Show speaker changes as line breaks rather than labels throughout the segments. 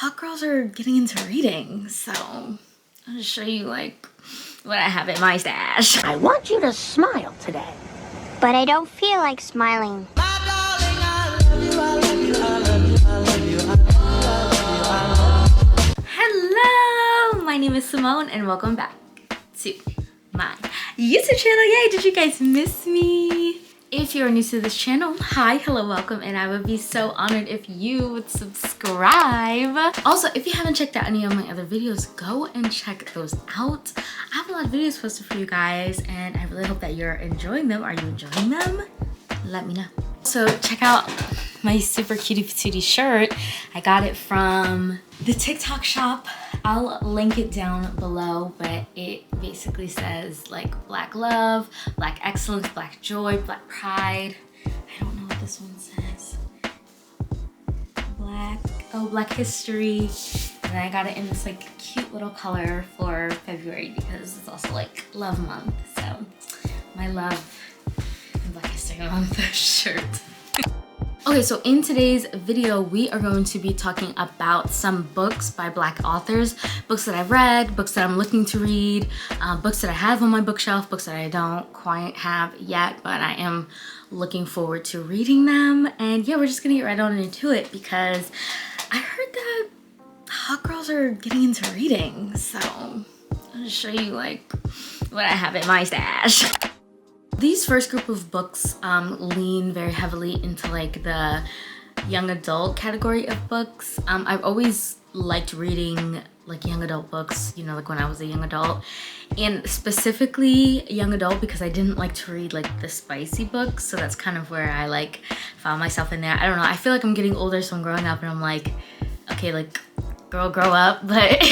hot girls are getting into reading, so I'll just show you like what I have in my stash.
I want you to smile today.
But I don't feel like smiling.
Hello, my name is Simone and welcome back to my YouTube channel. Yay, did you guys miss me? If you're new to this channel, hi, hello, welcome, and I would be so honored if you would subscribe. Also, if you haven't checked out any of my other videos, go and check those out. I have a lot of videos posted for you guys, and I really hope that you're enjoying them. Are you enjoying them? Let me know. So check out my super cutie patootie shirt. I got it from the TikTok shop. I'll link it down below, but it basically says like Black love, Black excellence, Black joy, Black pride. I don't know what this one says. Black history. And I got it in this like cute little color for February because it's also like love month. So my love and Black History Month shirt. Okay, so in today's video, we are going to be talking about some books by Black authors, books that I've read, books that I'm looking to read, books that I have on my bookshelf, books that I don't quite have yet, but I am looking forward to reading them. And yeah, we're just gonna get right on into it because I heard that hot girls are getting into reading. So I'll just show you like what I have in my stash. These first group of books lean very heavily into like the young adult category of books. I've always liked reading like young adult books, you know, like when I was a young adult, and specifically young adult because I didn't like to read like the spicy books. So that's kind of where I like found myself in there. I don't know, I feel like I'm getting older, so I'm growing up and I'm like, okay, like girl, grow up. But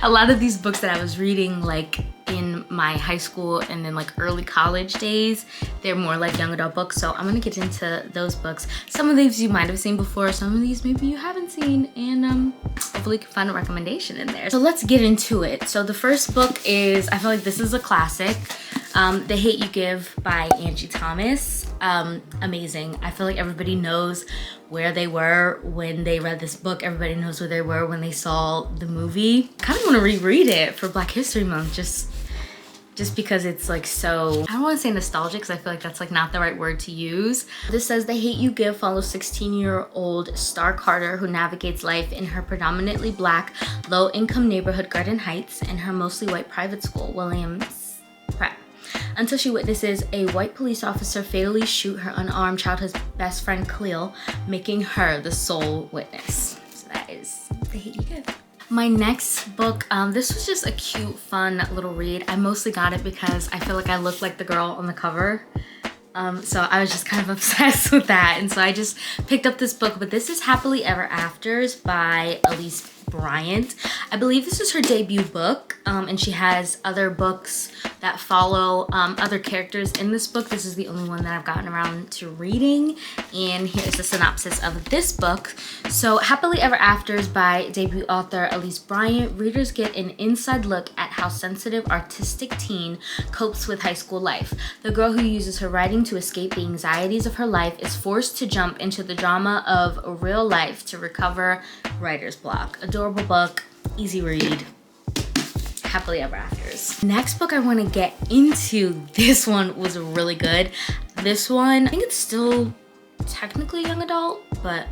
a lot of these books that I was reading like in my high school and then like early college days, they're more like young adult books. So I'm gonna get into those books. Some of these you might have seen before, some of these maybe you haven't seen, and hopefully you can find a recommendation in there. So let's get into it. So the first book is, I feel like this is a classic, The Hate You Give by Angie Thomas. Amazing. I feel like everybody knows where they were when they read this book. Everybody knows where they were when they saw the movie. Kind of want to reread it for Black History Month just because it's like so, I don't want to say nostalgic because I feel like that's like not the right word to use. This says The Hate You Give follows 16-year-old Star Carter who navigates life in her predominantly Black, low-income neighborhood Garden Heights and her mostly white private school, Williams Prep, until she witnesses a white police officer fatally shoot her unarmed childhood best friend Khalil, making her the sole witness. So that is The Hate You Give. My next book, this was just a cute, fun little read. I mostly got it because I feel like I look like the girl on the cover. So I was just kind of obsessed with that. And so I just picked up this book, but this is Happily Ever Afters by Elise Bryant. I believe this is her debut book, and she has other books that follow other characters in this book. This is the only one that I've gotten around to reading, and here's the synopsis of this book. So Happily Ever Afters by debut author Elise Bryant. Readers get an inside look at how sensitive artistic teen copes with high school life. The girl who uses her writing to escape the anxieties of her life is forced to jump into the drama of real life to recover writer's block. Adorable book, easy read, Happily Ever Afters. Next book I want to get into, this one was really good. This one, I think it's still technically young adult, but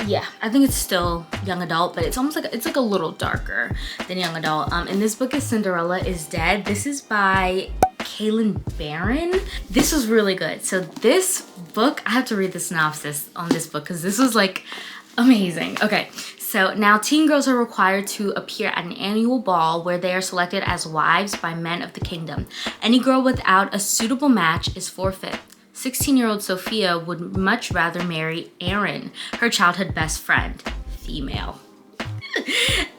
yeah, I think it's still young adult, but it's almost like, it's like a little darker than young adult. And this book is Cinderella is Dead. This is by Kaylin Barron. This was really good. So this book, I have to read the synopsis on this book because this was like amazing. Okay, so now teen girls are required to appear at an annual ball where they are selected as wives by men of the kingdom. Any girl without a suitable match is forfeit. 16-year-old Sophia would much rather marry Aaron, her childhood best friend, female.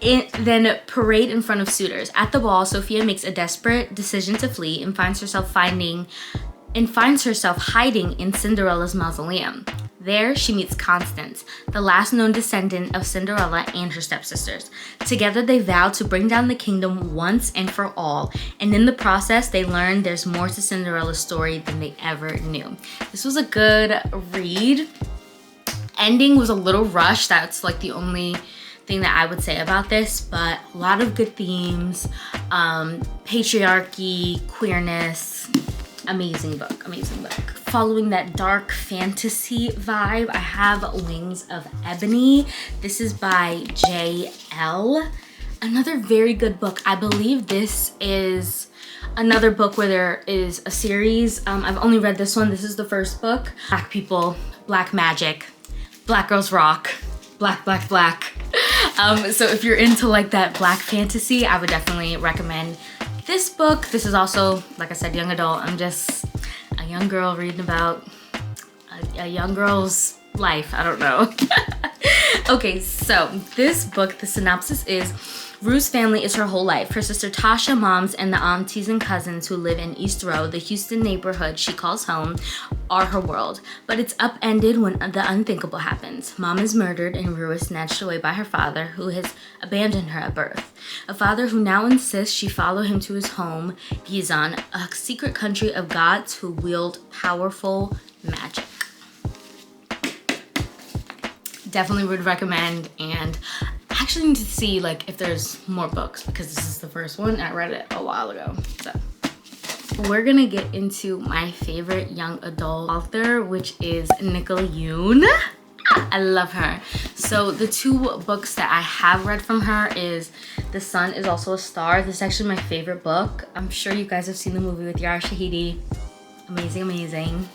Then parade in front of suitors. At the ball, Sophia makes a desperate decision to flee and finds herself hiding in Cinderella's mausoleum. There, she meets Constance, the last known descendant of Cinderella and her stepsisters. Together, they vow to bring down the kingdom once and for all, and in the process, they learn there's more to Cinderella's story than they ever knew. This was a good read. ending was a little rushed. That's like the only thing that I would say about this, but a lot of good themes, patriarchy, queerness. Amazing book, amazing book. Following that dark fantasy vibe, I have Wings of Ebony. This is by J.L. Another very good book. I believe this is another book where there is a series. I've only read this one. This is the first book. Black people, black magic, black girls rock, black, black, black. So if you're into like that black fantasy, I would definitely recommend this book. This is also, like I said, young adult. I'm just a young girl reading about a young girl's life. I don't know. Okay, so this book, the synopsis is, Rue's family is her whole life. Her sister Tasha, moms, and the aunties and cousins who live in East Row, the Houston neighborhood she calls home, are her world. But it's upended when the unthinkable happens. Mom is murdered and Rue is snatched away by her father, who has abandoned her at birth. A father who now insists she follow him to his home he's on, a secret country of gods who wield powerful magic. Definitely would recommend, and I actually need to see like if there's more books because this is the first one. I read it a while ago. So we're gonna get into my favorite young adult author, which is Nicole Yoon. I love her. So the two books that I have read from her is The Sun is Also a Star. This is actually my favorite book. I'm sure you guys have seen the movie with Yara Shahidi. Amazing, amazing.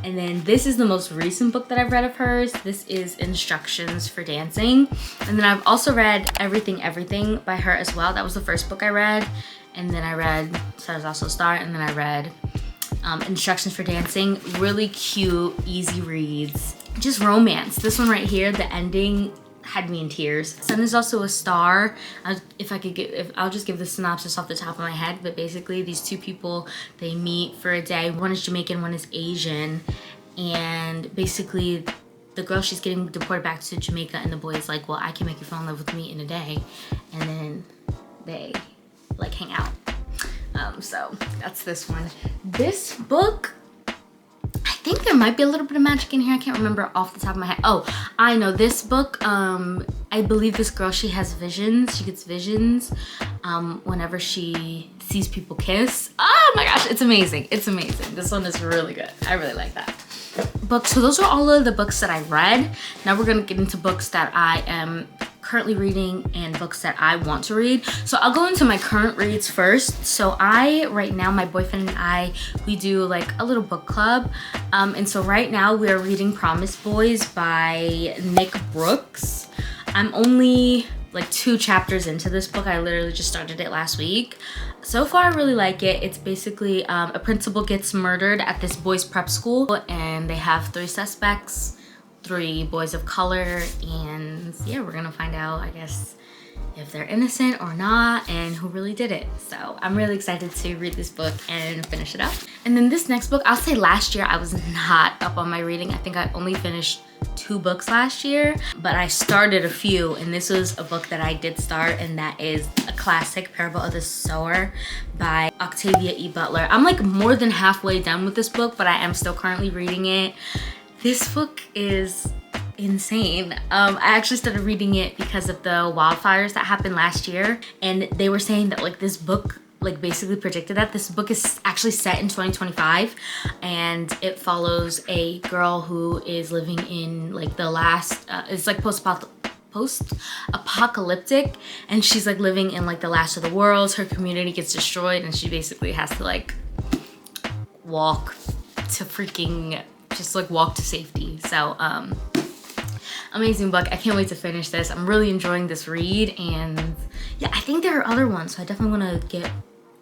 And then this is the most recent book that I've read of hers. This is Instructions for Dancing. And then I've also read Everything Everything by her as well. That was the first book I read. And then I read Sun is Also a Star. And then I read Instructions for Dancing. Really cute, easy reads. Just romance. This one right here, the ending had me in tears. Sun is Also a Star. I'll just give the synopsis off the top of my head, but basically these two people, they meet for a day. One is Jamaican, one is Asian, and basically the girl, she's getting deported back to Jamaica, and the boy is like, well, I can make you fall in love with me in a day. And then they like hang out. So that's this one. This book, I think there might be a little bit of magic in here. I can't remember off the top of my head. Oh, I know this book. I believe this girl, she has visions. She gets visions whenever she sees people kiss. Oh my gosh, it's amazing. It's amazing. This one is really good. I really like that book. So those are all of the books that I read. Now we're gonna get into books that I am currently reading and books that I want to read. So I'll go into my current reads first. So right now, my boyfriend and I, we do like a little book club. And so right now we are reading Promise Boys by Nick Brooks. I'm only like 2 chapters into this book. I literally just started it last week. So far, I really like it. It's basically a principal gets murdered at this boys prep school, and they have 3 suspects, 3 boys of color, and yeah, we're gonna find out, I guess, if they're innocent or not and who really did it. So I'm really excited to read this book and finish it up. And then this next book, I'll say last year I was not up on my reading. I think I only finished 2 books last year, but I started a few, and this was a book that I did start, and that is a classic, Parable of the Sower by Octavia E. Butler. I'm like more than halfway done with this book, but I am still currently reading it. This book is insane. I actually started reading it because of the wildfires that happened last year, and they were saying that like this book like basically predicted that. This book is actually set in 2025, and it follows a girl who is living in like the last, it's like post-apocalyptic, and she's like living in like the last of the worlds. Her community gets destroyed, and she basically has to like walk to freaking just like walk to safety. So amazing book. I can't wait to finish this. I'm really enjoying this read, and yeah, I think there are other ones, so I definitely want to get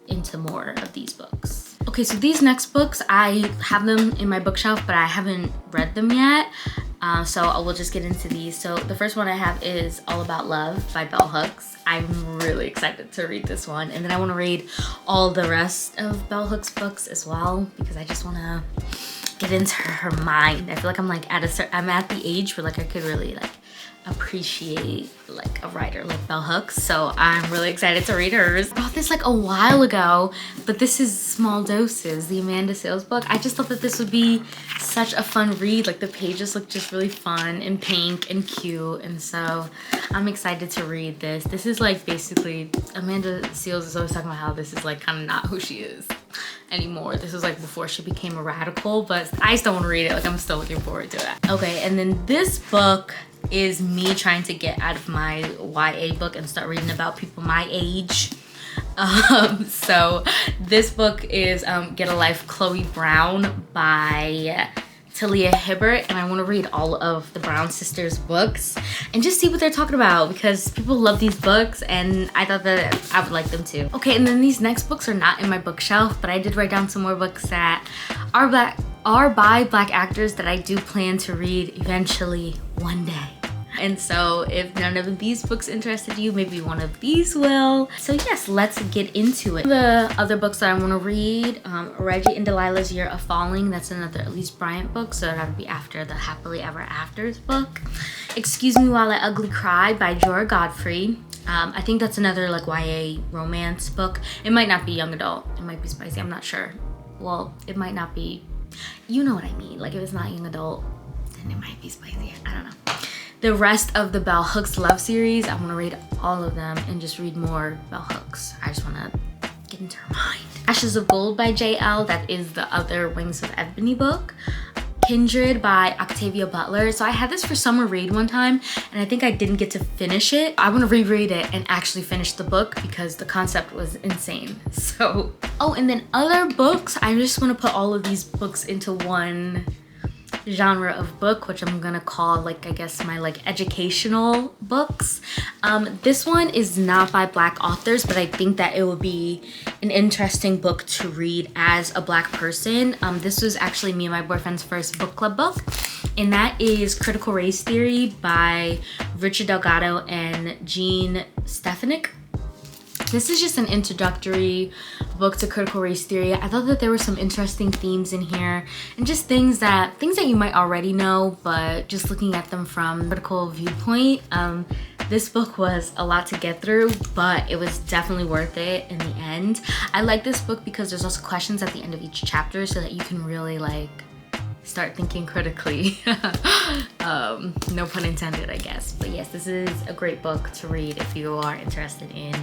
into more of these books. Okay, so these next books, I have them in my bookshelf, but I haven't read them yet. So I will just get into these. So the first one I have is All About Love by Bell Hooks. I'm really excited to read this one. And then I want to read all the rest of Bell Hooks books as well, because I just want to get into her mind. I feel like I'm like I'm at the age where like I could really like appreciate like a writer like Bell Hooks, so I'm really excited to read hers. I bought this like a while ago, but this is Small Doses, the Amanda Sales book. I just thought that this would be such a fun read. Like the pages look just really fun and pink and cute, and so I'm excited to read this. This is like basically, Amanda Seales is always talking about how this is like kind of not who she is anymore. This was like before she became a radical, but I still want to read it. Like I'm still looking forward to it. Okay, and then this book is me trying to get out of my YA book and start reading about people my age. So this book is Get a Life, Chloe Brown by Talia Hibbert, and I want to read all of the Brown sisters books and just see what they're talking about because people love these books and I thought that I would like them too. Okay, and then these next books are not in my bookshelf, but I did write down some more books that are by Black actors that I do plan to read eventually one day. And so if none of these books interested you, maybe one of these will. So yes, let's get into it. The other books that I want to read, Reggie and Delilah's Year of Falling. That's another Elise Bryant book, so that would be after the Happily Ever Afters book. Excuse Me While I Ugly Cry by Jorah Godfrey. I think that's another like YA romance book. It might not be young adult. It might be spicy. I'm not sure. Well, it might not be. You know what I mean. Like if it's not young adult, then it might be spicy. I don't know. The rest of the Bell Hooks love series, I want to read all of them and just read more Bell Hooks. I just want to get into her mind. Ashes of Gold by JL, that is the other Wings of Ebony book. Kindred by Octavia Butler. So I had this for summer read one time and I think I didn't get to finish it. I want to reread it and actually finish the book because the concept was insane. So, oh, and then other books, I just want to put all of these books into one genre of book, which I'm gonna call like, I guess my like educational books. This one is not by Black authors, but I think that it would be an interesting book to read as a Black person. This was actually me and my boyfriend's first book club book, and that is Critical Race Theory by Richard Delgado and Jean Stefanik. This is just an introductory book to critical race theory. I thought that there were some interesting themes in here and just things that you might already know, but just looking at them from a critical viewpoint. This book was a lot to get through, but it was definitely worth it in the end. I like this book because there's also questions at the end of each chapter so that you can really like start thinking critically. No pun intended, I guess. But yes, this is a great book to read if you are interested in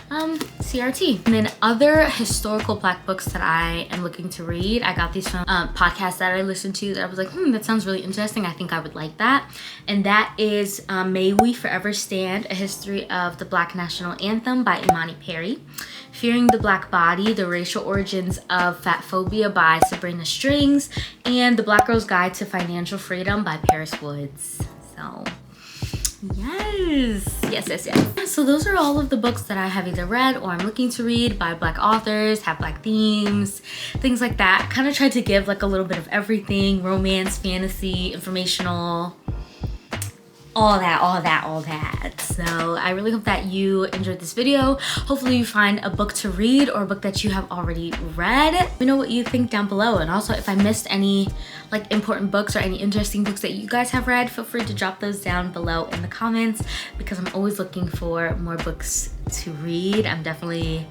CRT. And then other historical Black books that I am looking to read, I got these from podcasts that I listened to that I was like, that sounds really interesting. I think I would like that. And that is May We Forever Stand, A History of the Black National Anthem by Imani Perry. Fearing the Black Body, The Racial Origins of Fat Phobia by Sabrina Strings, and The Black Girl's Guide to Financial Freedom by Paris Woods. So yes. So those are all of the books that I have either read or I'm looking to read by Black authors, have Black themes, things like that. I kind of tried to give like a little bit of everything: romance, fantasy, informational, all that. So I really hope that you enjoyed this video. Hopefully you find a book to read or a book that you have already read. Let me know what you think down below, and also if I missed any like important books or any interesting books that you guys have read, feel free to drop those down below in the comments because I'm always looking for more books to read. I'm definitely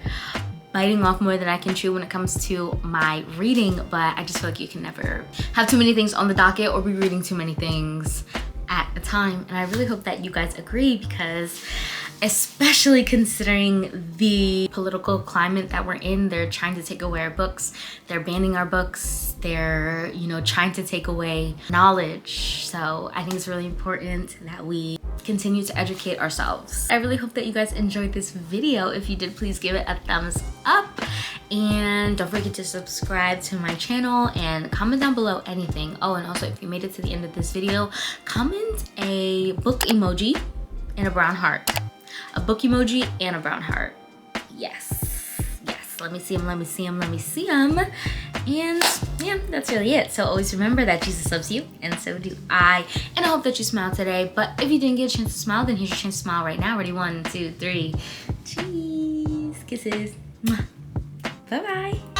biting off more than I can chew when it comes to my reading, but I just feel like you can never have too many things on the docket or be reading too many things at a time. And I really hope that you guys agree, because especially considering the political climate that we're in, they're trying to take away our books, they're banning our books, they're, you know, trying to take away knowledge. So I think it's really important that we continue to educate ourselves. I really hope that you guys enjoyed this video. If you did, please give it a thumbs up, and don't forget to subscribe to my channel and comment down below anything. Oh, and also if you made it to the end of this video, comment a book emoji and a brown heart. A book emoji and a brown heart. Yes. Let me see them. And yeah, that's really it. So always remember that Jesus loves you, and so do I. And I hope that you smile today. But if you didn't get a chance to smile, then here's your chance to smile right now. Ready? 1, 2, 3. Cheese. Kisses. Bye-bye.